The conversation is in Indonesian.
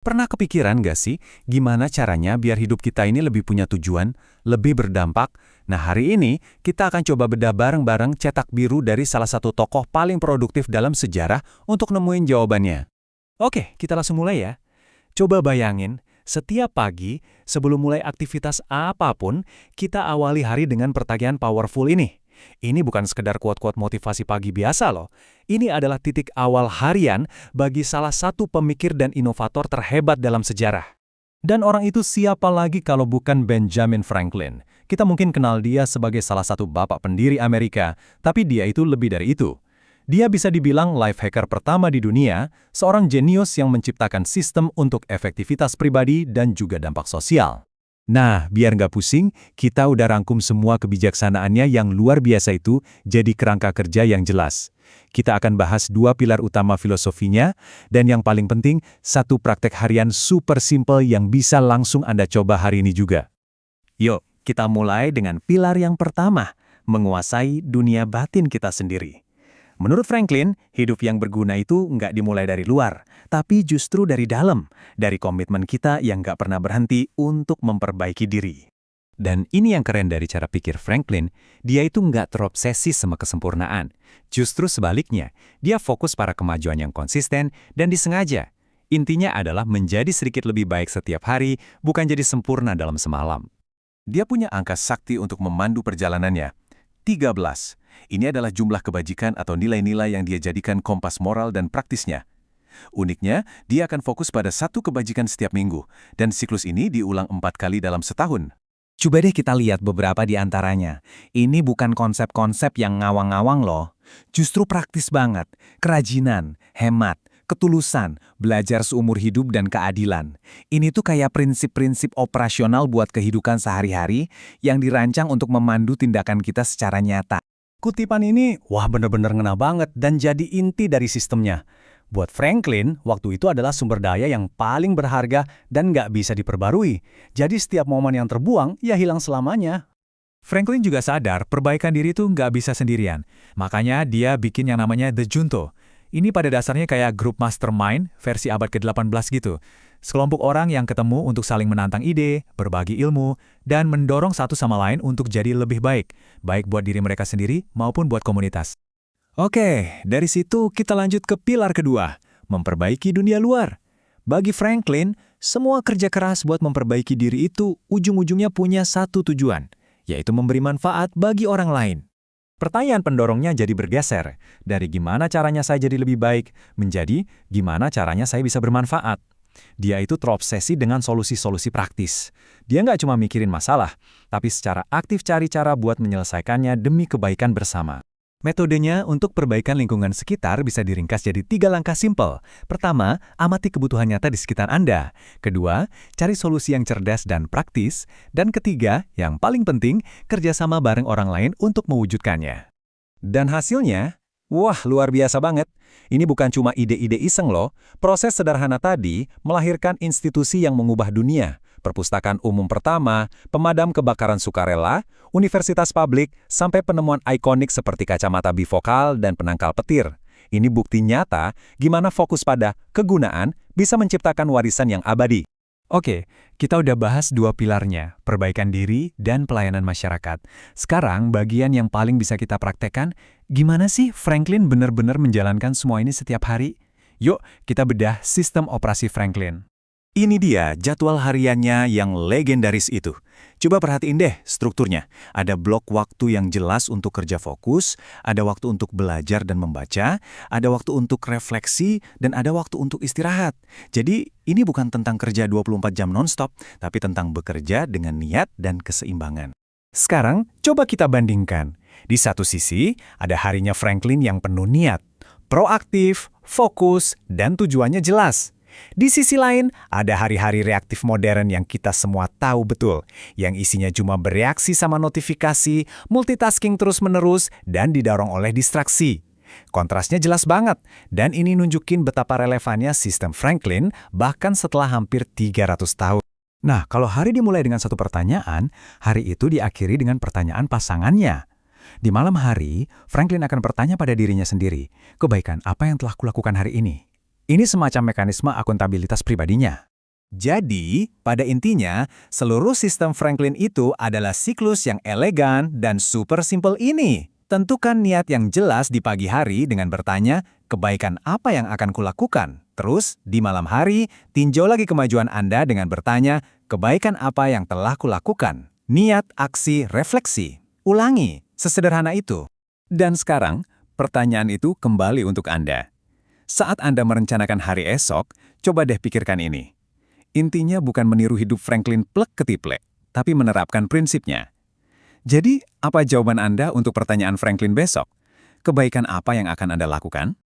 Pernah kepikiran nggak sih, gimana caranya biar hidup kita ini lebih punya tujuan, lebih berdampak? Nah, hari ini kita akan coba bedah bareng-bareng cetak biru dari salah satu tokoh paling produktif dalam sejarah untuk nemuin jawabannya. Oke, kita langsung mulai ya. Coba bayangin, setiap pagi sebelum mulai aktivitas apapun, kita awali hari dengan pertanyaan powerful ini. Ini bukan sekedar quote-quote motivasi pagi biasa loh. Ini adalah titik awal harian bagi salah satu pemikir dan inovator terhebat dalam sejarah. Dan orang itu siapa lagi kalau bukan Benjamin Franklin? Kita mungkin kenal dia sebagai salah satu bapak pendiri Amerika, tapi dia itu lebih dari itu. Dia bisa dibilang life hacker pertama di dunia, seorang jenius yang menciptakan sistem untuk efektivitas pribadi dan juga dampak sosial. Nah, biar nggak pusing, kita udah rangkum semua kebijaksanaannya yang luar biasa itu jadi kerangka kerja yang jelas. Kita akan bahas dua pilar utama filosofinya, dan yang paling penting, satu praktek harian super simple yang bisa langsung Anda coba hari ini juga. Yuk, kita mulai dengan pilar yang pertama, menguasai dunia batin kita sendiri. Menurut Franklin, hidup yang berguna itu nggak dimulai dari luar, tapi justru dari dalam, dari komitmen kita yang nggak pernah berhenti untuk memperbaiki diri. Dan ini yang keren dari cara pikir Franklin, dia itu nggak terobsesi sama kesempurnaan. Justru sebaliknya, dia fokus pada kemajuan yang konsisten dan disengaja. Intinya adalah menjadi sedikit lebih baik setiap hari, bukan jadi sempurna dalam semalam. Dia punya angka sakti untuk memandu perjalanannya, 13. Ini adalah jumlah kebajikan atau nilai-nilai yang dia jadikan kompas moral dan praktisnya. Uniknya, dia akan fokus pada satu kebajikan setiap minggu, dan siklus ini diulang 4 kali dalam setahun. Coba deh kita lihat beberapa di antaranya. Ini bukan konsep-konsep yang ngawang-ngawang loh. Justru praktis banget. Kerajinan, hemat, ketulusan, belajar seumur hidup dan keadilan. Ini tuh kayak prinsip-prinsip operasional buat kehidupan sehari-hari yang dirancang untuk memandu tindakan kita secara nyata. Kutipan ini, wah bener-bener ngena banget dan jadi inti dari sistemnya. Buat Franklin, waktu itu adalah sumber daya yang paling berharga dan nggak bisa diperbarui. Jadi setiap momen yang terbuang, ya hilang selamanya. Franklin juga sadar perbaikan diri itu nggak bisa sendirian. Makanya dia bikin yang namanya The Junto. Ini pada dasarnya kayak grup mastermind versi abad ke-18 gitu. Sekelompok orang yang ketemu untuk saling menantang ide, berbagi ilmu, dan mendorong satu sama lain untuk jadi lebih baik. Baik buat diri mereka sendiri maupun buat komunitas. Oke, dari situ kita lanjut ke pilar kedua, memperbaiki dunia luar. Bagi Franklin, semua kerja keras buat memperbaiki diri itu ujung-ujungnya punya satu tujuan, yaitu memberi manfaat bagi orang lain. Pertanyaan pendorongnya jadi bergeser, dari gimana caranya saya jadi lebih baik, menjadi gimana caranya saya bisa bermanfaat. Dia itu terobsesi dengan solusi-solusi praktis. Dia nggak cuma mikirin masalah, tapi secara aktif cari cara buat menyelesaikannya demi kebaikan bersama. Metodenya untuk perbaikan lingkungan sekitar bisa diringkas jadi 3 langkah simpel. Pertama, amati kebutuhan nyata di sekitar Anda. Kedua, cari solusi yang cerdas dan praktis. Dan ketiga, yang paling penting, kerjasama bareng orang lain untuk mewujudkannya. Dan hasilnya, wah luar biasa banget. Ini bukan cuma ide-ide iseng loh. Proses sederhana tadi melahirkan institusi yang mengubah dunia. Perpustakaan umum pertama, pemadam kebakaran sukarela, universitas publik, sampai penemuan ikonik seperti kacamata bifokal dan penangkal petir. Ini bukti nyata gimana fokus pada kegunaan bisa menciptakan warisan yang abadi. Oke, kita udah bahas dua pilarnya, perbaikan diri dan pelayanan masyarakat. Sekarang bagian yang paling bisa kita praktekkan, gimana sih Franklin benar-benar menjalankan semua ini setiap hari? Yuk, kita bedah sistem operasi Franklin. Ini dia jadwal hariannya yang legendaris itu. Coba perhatiin deh strukturnya. Ada blok waktu yang jelas untuk kerja fokus, ada waktu untuk belajar dan membaca, ada waktu untuk refleksi, dan ada waktu untuk istirahat. Jadi, ini bukan tentang kerja 24 jam non-stop, tapi tentang bekerja dengan niat dan keseimbangan. Sekarang, coba kita bandingkan. Di satu sisi, ada harinya Franklin yang penuh niat, proaktif, fokus, dan tujuannya jelas. Di sisi lain, ada hari-hari reaktif modern yang kita semua tahu betul, yang isinya cuma bereaksi sama notifikasi, multitasking terus-menerus, dan didorong oleh distraksi. Kontrasnya jelas banget, dan ini nunjukin betapa relevannya sistem Franklin bahkan setelah hampir 300 tahun. Nah, kalau hari dimulai dengan satu pertanyaan, hari itu diakhiri dengan pertanyaan pasangannya. Di malam hari, Franklin akan bertanya pada dirinya sendiri, kebaikan apa yang telah kulakukan hari ini? Ini semacam mekanisme akuntabilitas pribadinya. Jadi, pada intinya, seluruh sistem Franklin itu adalah siklus yang elegan dan super simple ini. Tentukan niat yang jelas di pagi hari dengan bertanya, kebaikan apa yang akan kulakukan? Terus, di malam hari, tinjau lagi kemajuan Anda dengan bertanya, kebaikan apa yang telah kulakukan? Niat, aksi, refleksi. Ulangi, sesederhana itu. Dan sekarang, pertanyaan itu kembali untuk Anda. Saat Anda merencanakan hari esok, coba deh pikirkan ini. Intinya bukan meniru hidup Franklin plek-ketiplek, tapi menerapkan prinsipnya. Jadi, apa jawaban Anda untuk pertanyaan Franklin besok? Kebaikan apa yang akan Anda lakukan?